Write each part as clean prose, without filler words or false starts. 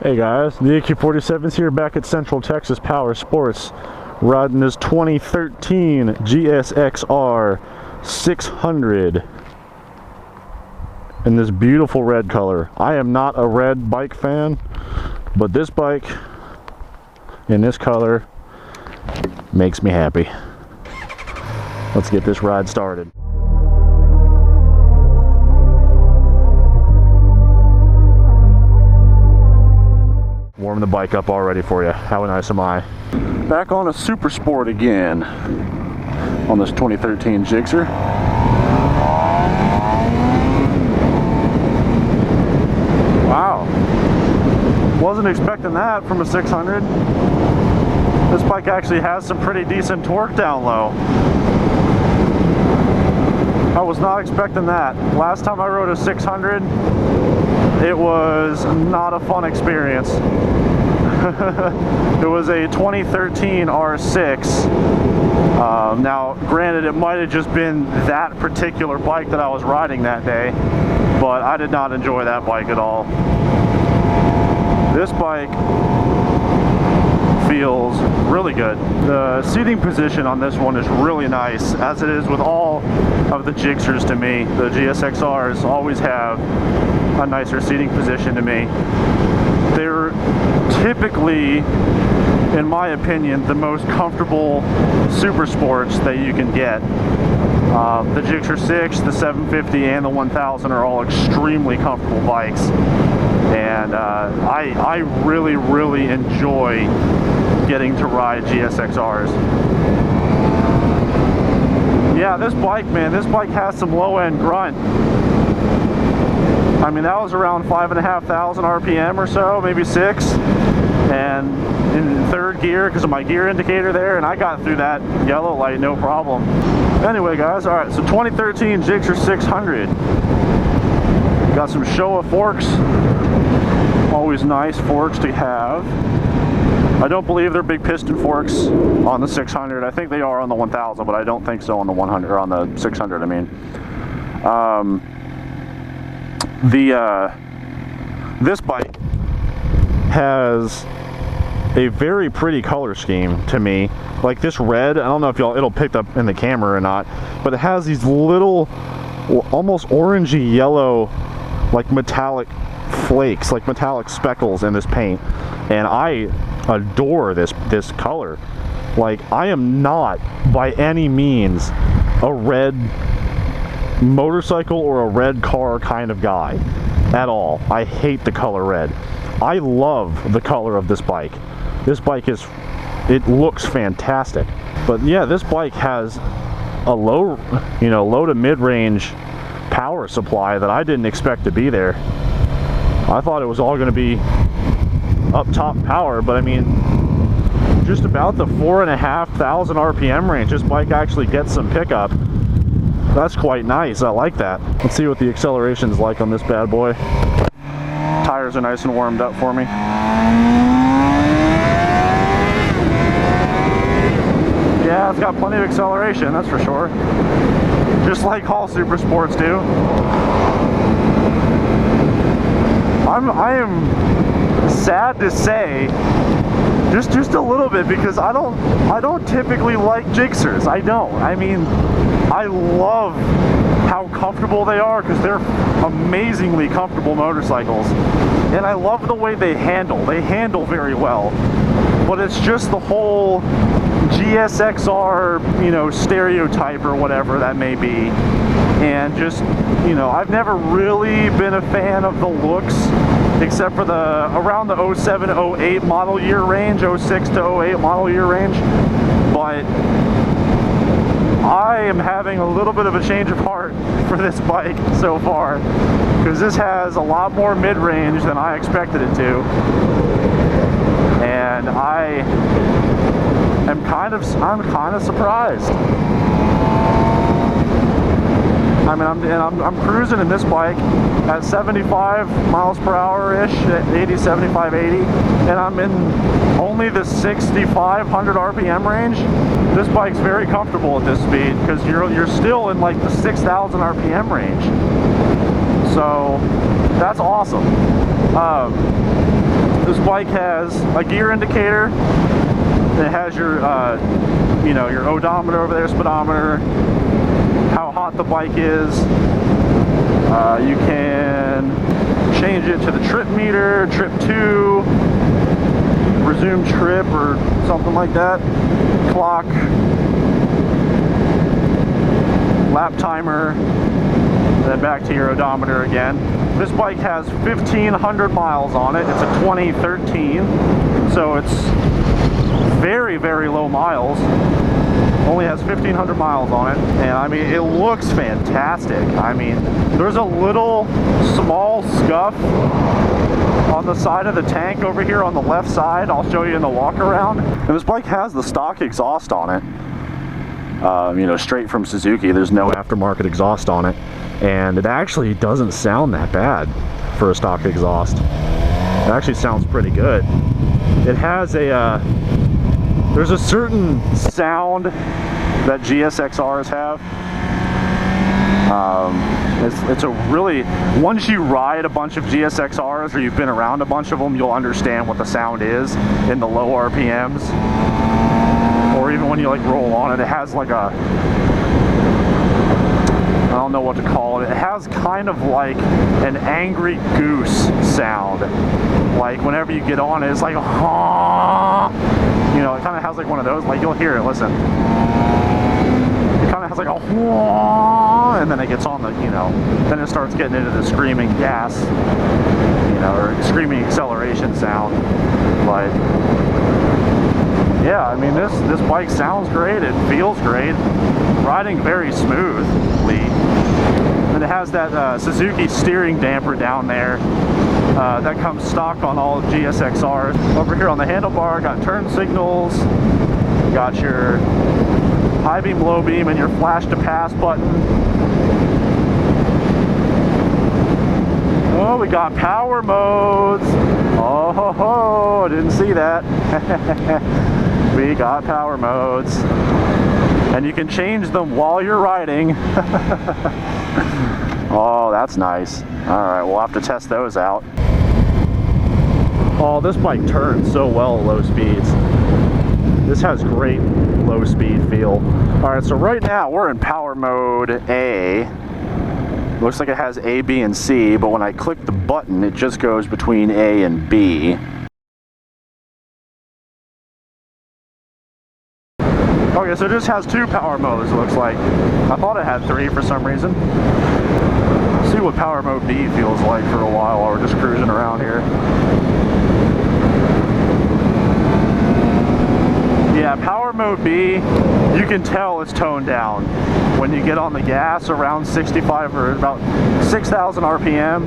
Hey guys, the AQ47's here back at Central Texas Powersports, riding this 2013 GSX-R 600 in this beautiful red color. I am not a red bike fan, but this bike in this color makes me happy. Let's get this ride started. Warm the bike up already for you. How nice am I? Back on a Super Sport again on this 2013 GSX-R. Wow. Wasn't expecting that from a 600. This bike actually has some pretty decent torque down low. I was not expecting that. Last time I rode a 600, it was not a fun experience. It was a 2013 R6. Now, granted, it might have just been that particular bike that I was riding that day, but I did not enjoy that bike at all. This bike feels really good. The seating position on this one is really nice, as it is with all of the GSXRs to me. The GSX-Rs always have a nicer seating position to me. They're typically, in my opinion, the most comfortable super sports that you can get. The GSXR 6, the 750, and the 1000 are all extremely comfortable bikes, and I really enjoy getting to ride GSX-Rs. Yeah, this bike, man, this bike has some low-end grunt. I mean, that was around 5,500 RPM or so, maybe 6, and in third gear because of my gear indicator there, and I got through that yellow light no problem. Anyway, guys, all right, so 2013 GSXR 600. Got some Showa forks. Always nice forks to have. I don't believe they're big piston forks on the 600. I think they are on the 1000, but I don't think so on the 100 or on the 600. I mean, this bike has a very pretty color scheme to me. Like this red, I don't know if it'll pick up in the camera or not, but it has these little, almost orangey yellow, like metallic flakes, like metallic speckles in this paint, and I adore this color. Like, I am not by any means a red motorcycle or a red car kind of guy at all. I hate the color red. I love the color of this bike. This bike it looks fantastic. But yeah, this bike has a low to mid-range power supply that I didn't expect to be there. I thought it was all going to be up top power, but I mean, just about the 4,500 RPM range, this bike actually gets some pickup. That's quite nice. I like that. Let's see what the acceleration is like on this bad boy. Tires are nice and warmed up for me. Yeah, it's got plenty of acceleration, that's for sure. Just like all super sports do. I am sad to say, just a little bit, because I don't typically like GSXRs. I don't. I mean, I love how comfortable they are, because they're amazingly comfortable motorcycles, and I love the way they handle. They handle very well, but it's just the whole GSX-R, stereotype or whatever that may be, and just, I've never really been a fan of the looks, except for around the 07, 08 model year range, 06 to 08 model year range, but I am having a little bit of a change of heart for this bike so far, because this has a lot more mid-range than I expected it to, and I'm kind of surprised. I mean, I'm cruising in this bike at 75 miles per hour-ish, 80, 75, 80, and I'm in only the 6,500 RPM range. This bike's very comfortable at this speed, because you're still in like the 6,000 RPM range. So that's awesome. This bike has a gear indicator. It has your, you know, your odometer over there, speedometer, how hot the bike is. You can change it to the trip meter, trip 2, resume trip or something like that, clock, lap timer, then back to your odometer again. This bike has 1,500 miles on it. It's a 2013, so it's very, very low miles. Only has 1,500 miles on it, and I mean, it looks fantastic. I mean, there's a little small scuff on the side of the tank over here on the left side. I'll show you in the walk around. And this bike has the stock exhaust on it. You know, straight from Suzuki. There's no aftermarket exhaust on it, and it actually doesn't sound that bad for a stock exhaust. It actually sounds pretty good. It has a there's a certain sound that GSXRs have. It's a really, once you ride a bunch of GSXRs or you've been around a bunch of them, you'll understand what the sound is in the low RPMs. Or even when you like roll on it, it has like a, I don't know what to call it. It has kind of like an angry goose sound. Like whenever you get on it, it's like, you know, it kind of has like one of those, like you'll hear it, listen. It kind of has like a, and then it gets on the, you know, then it starts getting into the screaming gas, you know, or screaming acceleration sound. But yeah, I mean, this bike sounds great. It feels great. Riding very smoothly. And it has that Suzuki steering damper down there that comes stock on all GSXRs. Over here on the handlebar, got turn signals. Got your high beam, low beam, and your flash to pass button. Oh, we got power modes. Oh, ho, ho, I didn't see that. We got power modes. And you can change them while you're riding. Oh, that's nice. All right, we'll have to test those out. Oh, this bike turns so well at low speeds. This has great low speed feel. All right, so right now we're in power mode A. Looks like it has A, B, and C, but when I click the button, it just goes between A and B. Okay, so it just has 2 power modes, it looks like. I thought it had 3 for some reason. Let's see what power mode B feels like for a while we're just cruising around here. Yeah, power mode B, you can tell it's toned down. When you get on the gas around 65 or about 6,000 RPM,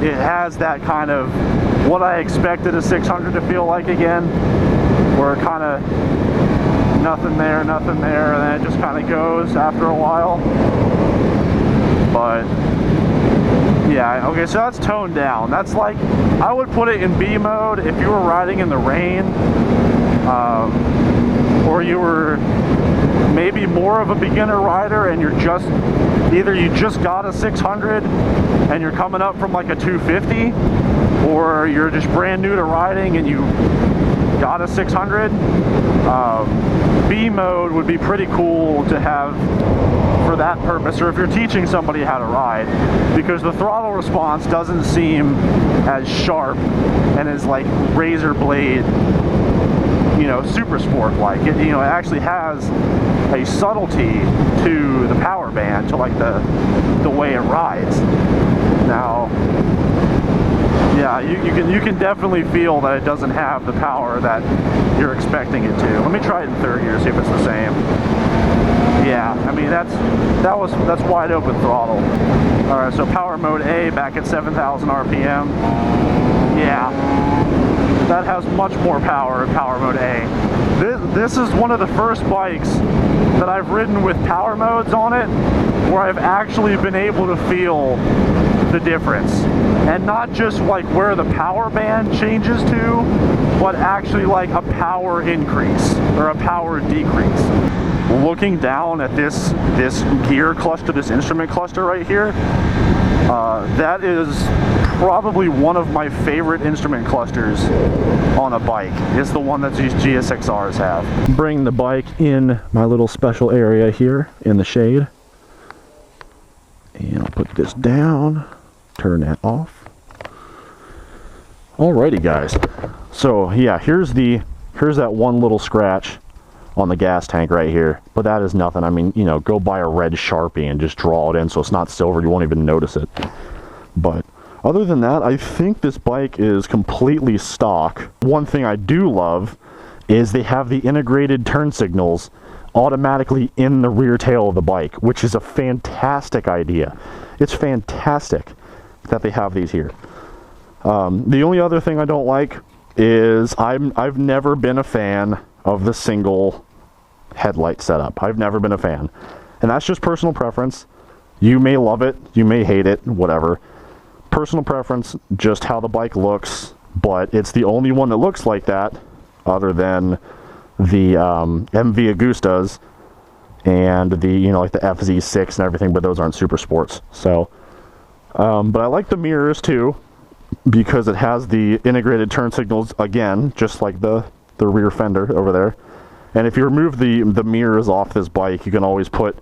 it has that kind of what I expected a 600 to feel like again, where it kind of nothing there, and then it just kind of goes after a while. But yeah, okay, so that's toned down. That's like, I would put it in B mode if you were riding in the rain, or you were maybe more of a beginner rider and you're just, either you just got a 600 and you're coming up from like a 250, or you're just brand new to riding and you got a 600. B mode would be pretty cool to have for that purpose, or if you're teaching somebody how to ride, because the throttle response doesn't seem as sharp and as like razor blade, you know, super sport like. It, you know, it actually has a subtlety to the power band, to like the way it rides. Now, yeah, you can definitely feel that it doesn't have the power that you're expecting it to. Let me try it in third gear, see if it's the same. Yeah, I mean that's wide open throttle. All right, so power mode A back at 7,000 RPM. Yeah, that has much more power in power mode A. This is one of the first bikes that I've ridden with power modes on it where I've actually been able to feel the difference, and not just like where the power band changes to, but actually like a power increase or a power decrease. Looking down at this gear cluster, this instrument cluster right here, that is probably one of my favorite instrument clusters on a bike, is the one that these GSXRs have. Bring the bike in my little special area here in the shade. And I'll put this down, turn that off. Alrighty guys, so yeah, here's that one little scratch on the gas tank right here, but that is nothing. I mean, you know, go buy a red Sharpie and just draw it in so it's not silver, you won't even notice it. But other than that, I think this bike is completely stock. One thing I do love is they have the integrated turn signals automatically in the rear tail of the bike, which is a fantastic idea. It's fantastic that they have these here. The only other thing I don't like is I've never been a fan of the single headlight setup. I've never been a fan. And that's just personal preference. You may love it, you may hate it, whatever. Personal preference, just how the bike looks, but it's the only one that looks like that other than the MV Agustas and the, you know, like the FZ6 and everything, but those aren't super sports. So, but I like the mirrors too, because it has the integrated turn signals again, just like the rear fender over there. And if you remove the mirrors off this bike, you can always put,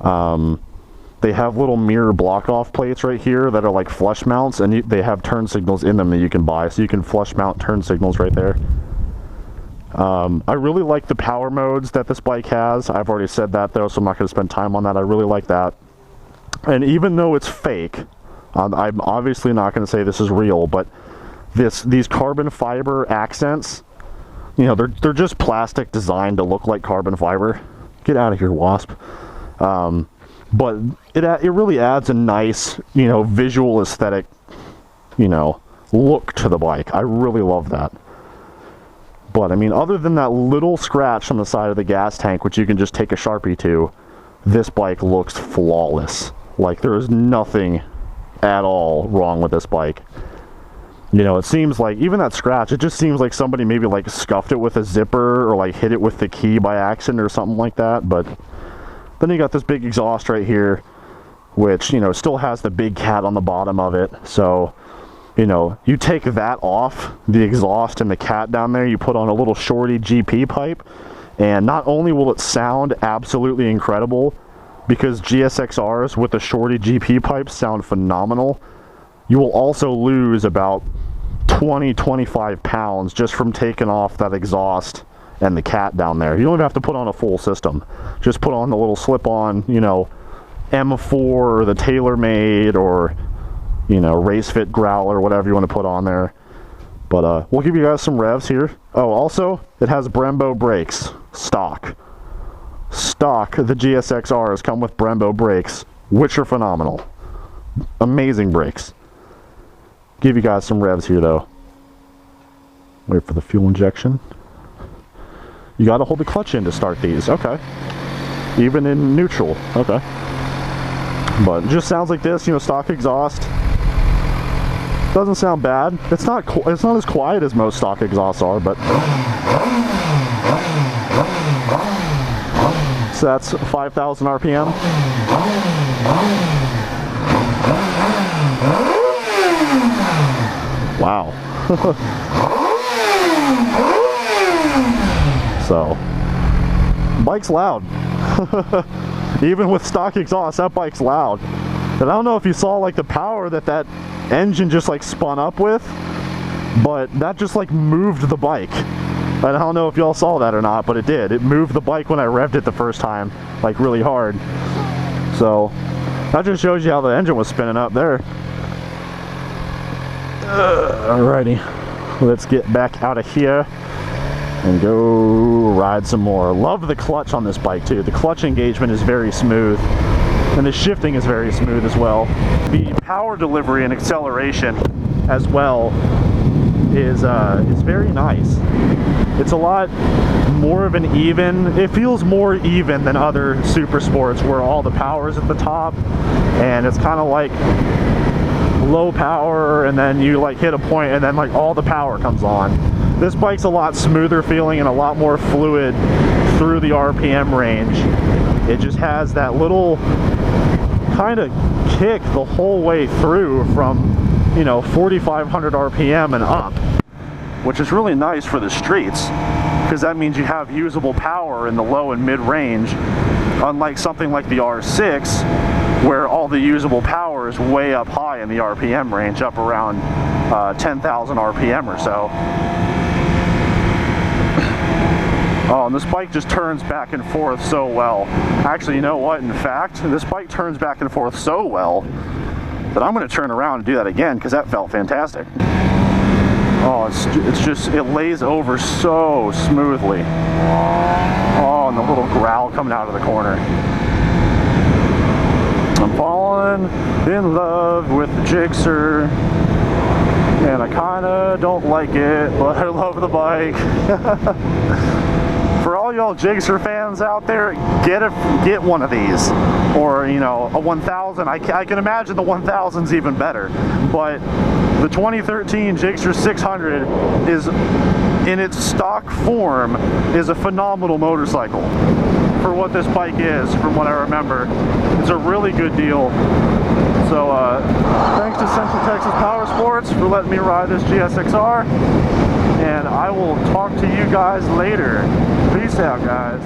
they have little mirror block off plates right here that are like flush mounts, and they have turn signals in them that you can buy, so you can flush mount turn signals right there. I really like the power modes that this bike has. I've already said that though, so I'm not going to spend time on that. I really like that. And even though it's fake, I'm obviously not going to say this is real, but these carbon fiber accents, you know, they're just plastic designed to look like carbon fiber. Get out of here, wasp. But it really adds a nice, you know, visual aesthetic, you know, look to the bike. I really love that. But I mean, other than that little scratch on the side of the gas tank, which you can just take a Sharpie to, this bike looks flawless. Like, there is nothing at all wrong with this bike. You know, it seems like even that scratch, it just seems like somebody maybe like scuffed it with a zipper or like hit it with the key by accident or something like that. But then you got this big exhaust right here, which, you know, still has the big cat on the bottom of it. So, you know, you take that off, the exhaust and the cat down there, you put on a little shorty GP pipe, and not only will it sound absolutely incredible, because GSXRs with the shorty GP pipes sound phenomenal, you will also lose about 20-25 pounds just from taking off that exhaust and the cat down there. You don't even have to put on a full system. Just put on the little slip-on, you know, M4 or the TaylorMade or, you know, Race Fit Growler, whatever you want to put on there. But we'll give you guys some revs here. Oh, also, it has Brembo brakes, stock. The GSX-Rs come with Brembo brakes, which are phenomenal. Amazing brakes. Give you guys some revs here though. Wait for the fuel injection. You got to hold the clutch in to start these. Okay. Even in neutral. Okay. But it just sounds like this, you know, stock exhaust. Doesn't sound bad. It's not as quiet as most stock exhausts are, but so that's 5,000 RPM. Wow. So, bike's loud. Even with stock exhaust, that bike's loud. And I don't know if you saw like the power that engine just like spun up with, but that just like moved the bike. And I don't know if y'all saw that or not, but it did. It moved the bike when I revved it the first time, like really hard. So that just shows you how the engine was spinning up there. Alrighty, let's get back out of here and go ride some more. Love the clutch on this bike too. The clutch engagement is very smooth, and the shifting is very smooth as well. The power delivery and acceleration as well is very nice. It's a lot more of an even, it feels more even than other super sports where all the power is at the top, and it's kind of like low power and then you like hit a point and then like all the power comes on. This bike's a lot smoother feeling and a lot more fluid through the RPM range. It just has that little kind of kick the whole way through from you know, 4,500 RPM and up, which is really nice for the streets, because that means you have usable power in the low and mid range, unlike something like the R6, where all the usable power is way up high in the RPM range, up around 10,000 RPM or so. Oh, and this bike just turns back and forth so well. Actually, you know what? In fact, this bike turns back and forth so well that I'm going to turn around and do that again, because that felt fantastic. Oh, it's just, it lays over so smoothly. Oh, and the little growl coming out of the corner. I'm falling in love with the GSX-R, and I kinda don't like it, but I love the bike. For all y'all GSX-R fans out there, get one of these, or you know, a 1000. I can imagine the 1000's even better, but the 2013 GSX-R 600 is, in its stock form, is a phenomenal motorcycle. For what this bike is, from what I remember, it's a really good deal. So thanks to Central Texas Powersports for letting me ride this GSX-R, and I will talk to you guys later. Peace out, guys.